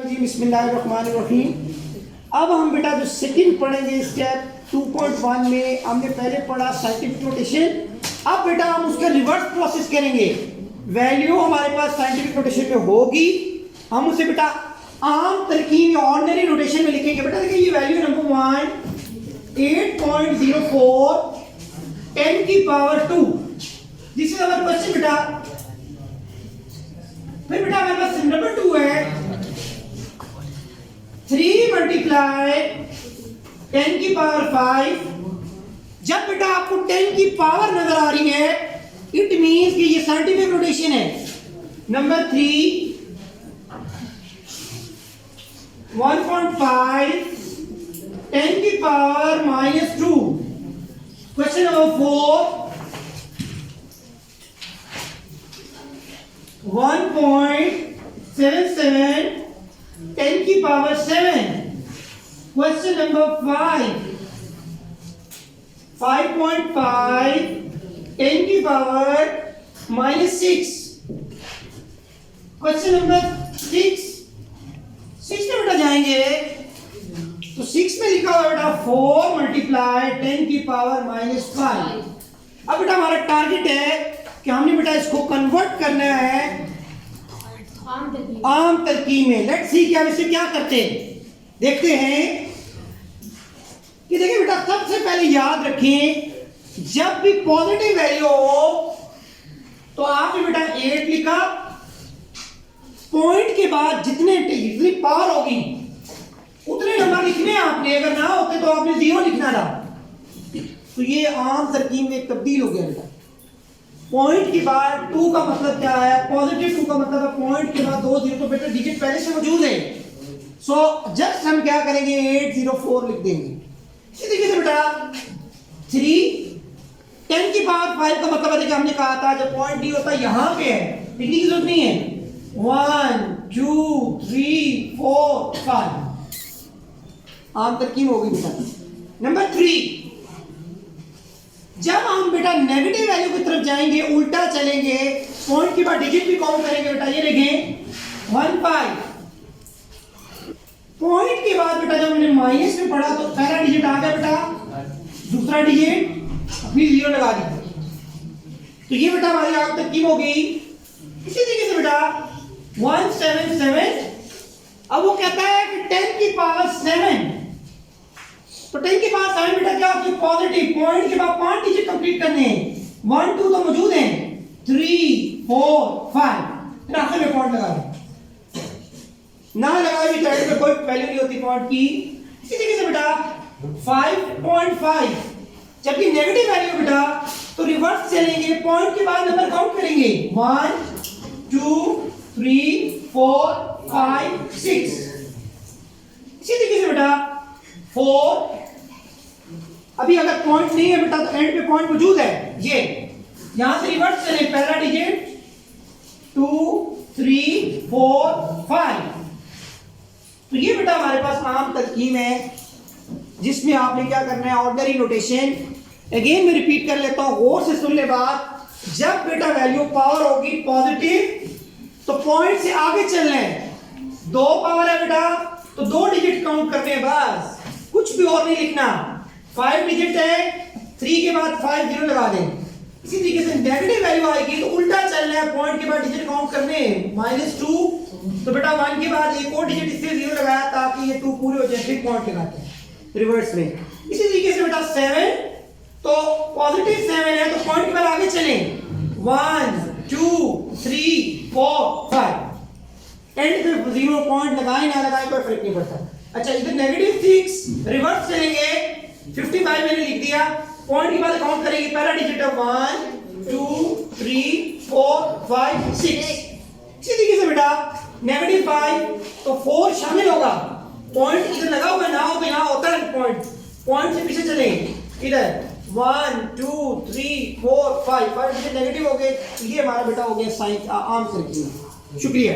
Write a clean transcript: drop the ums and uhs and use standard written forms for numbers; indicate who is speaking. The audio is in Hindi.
Speaker 1: जी बिस्मिल्लाहिर्रहमानिर्रहीम। अब हम बेटा जो सेकंड पढ़ेंगे स्टेप 2.1 में हमने पहले पढ़ा साइंटिफिक नोटेशन। अब बेटा हम उसका रिवर्स प्रोसेस करेंगे। वैल्यू हमारे पास साइंटिफिक नोटेशन में होगी, हम उसे बेटा आम तरकीब या ऑर्डिनरी नोटेशन में लिखेंगे। बेटा देखिए ये वैल्यू नंबर 1 8.04 10 की power 2। This is our question बेटा। फिर बेटा हमारे पास नंबर 2 है 3 मल्टीप्लाई 10 की पावर 5। जब बेटा आपको 10 की पावर नजर आ रही है इट मींस कि ये साइंटिफिक नोटेशन है। नंबर 3 1.5 10 की पावर -2। क्वेश्चन नंबर 4 1.77 10 की पावर 7। क्वेश्चन नंबर 5 5.5 10 की पावर -6। क्वेश्चन नंबर 6 में बेटा जाएंगे तो 6 में लिखा हुआ बेटा 4 मल्टीप्लाई 10 की पावर -5। अब बेटा हमारा टारगेट है कि हमने बेटा इसको कन्वर्ट करना है आम तरकीब में। लेट्स सी कि हम इसे क्या करते हैं, देखते हैं कि देखिए बेटा सबसे पहले याद रखें जब भी पॉजिटिव वैल्यू हो तो आपने बेटा 8 लिखा, पॉइंट के बाद जितनी पावर होगी उतने नंबर लिखने आपने, अगर ना होते तो आपने 0 लिखना था। तो ये आम तरकीब में तब्दील हो गया बेटा। पॉइंट के बाद 2 का मतलब क्या है, पॉजिटिव 2 का मतलब है पॉइंट के बाद 2 0, तो बेटा डिजिट पहले से मौजूद है। सो जस्ट हम क्या करेंगे 804 लिख देंगे। इसी तरीके से बेटा 3 10 की पावर 5 का मतलब है कि हमने कहा था जब पॉइंट डी होता है यहां पे है, लिखने की जरूरत नहीं है। 1 2 3 4 5 आम तरकीब होगी बेटा। नंबर 3 जब हम बेटा नेगेटिव वैल्यू की तरफ जाएंगे उल्टा चलेंगे, पॉइंट के बाद डिजिट भी काउंट करेंगे बेटा। ये लिखें 1 5। पॉइंट के बाद बेटा जब हमने माइनस में पढ़ा तो पहला डिजिट आ गया बेटा, दूसरा डिजिट फिर 0 लगा दी। तो ये बेटा हमारी आम तरकीब हो गई। इसी तरीके से बेटा 177। अब वो कहता है कि 10 की पावर 7, तो 10 के पावर 7 बेटा क्या होती है पॉजिटिव। पॉइंट के बाद 5 डिजिट कंप्लीट करने हैं, 1 2 तो मौजूद हैं, 3 4 5 फिर आखिर में पॉइंट लगा दें। ना लगाए भी चाहे कोई वैल्यू नहीं होती पॉइंट की। इसी तरीके से बेटा 5.5 जबकि नेगेटिव वैल्यू बेटा तो रिवर्स चलेंगे, पॉइंट के बाद नंबर काउंट करेंगे 1 2 3 4 5 6। इसी तरीके से बेटा 4 अभी अगर पॉइंट नहीं है बेटा तो एंड पे पॉइंट मौजूद है। ये यहां से रिवर्स चले, पहला डिजिट 2 3 4 5। तो ये बेटा हमारे पास आम तरकीब है जिसमें आपने क्या करना है ऑर्डिनरी नोटेशन। अगेन मैं रिपीट कर लेता हूं, गौर से सुन ले बात। जब बेटा वैल्यू पावर होगी पॉजिटिव तो पॉइंट से आगे चलना है। 2 पावर है बेटा तो 2 डिजिट काउंट करने हैं बस, कुछ भी और नहीं लिखना। 5 डिजिट है, 3 के बाद 5 0 लगा दें। इसी तरीके से नेगेटिव वैल्यू आएगी तो उल्टा चलना है, पॉइंट के बाद डिजिट काउंट करने हैं -2, तो बेटा 1 के बाद एक और डिजिट इससे 0 लगाया ताकि ये 2 पूरे हो जाए, फिर पॉइंट लगाते हैं रिवर्स में। इसी तरीके से बेटा 7 तो पॉजिटिव 7 है तो पॉइंट के बाद आगे चलें 1 2 3 4 5 एंड पे 0 पॉइंट लगाए ना लगाए कोई फर्क नहीं पड़ता। अच्छा इधर नेगेटिव 6 रिवर्स चलेंगे, 55 मैंने लिख दिया, पॉइंट के बाद काउंट करेंगे, पहला डिजिट है 1 2 3 4 5 6। इसी तरीके से बेटा नेगेटिव 5 तो 4 शामिल होगा, पॉइंट इधर लगा हुआ ना हो तो यहां होता है पॉइंट से पीछे चले इधर 1 2 3 4 5 डिजिट नेगेटिव हो गए। ये हमारा बेटा हो गया साइंस आम तरकीब। शुक्रिया।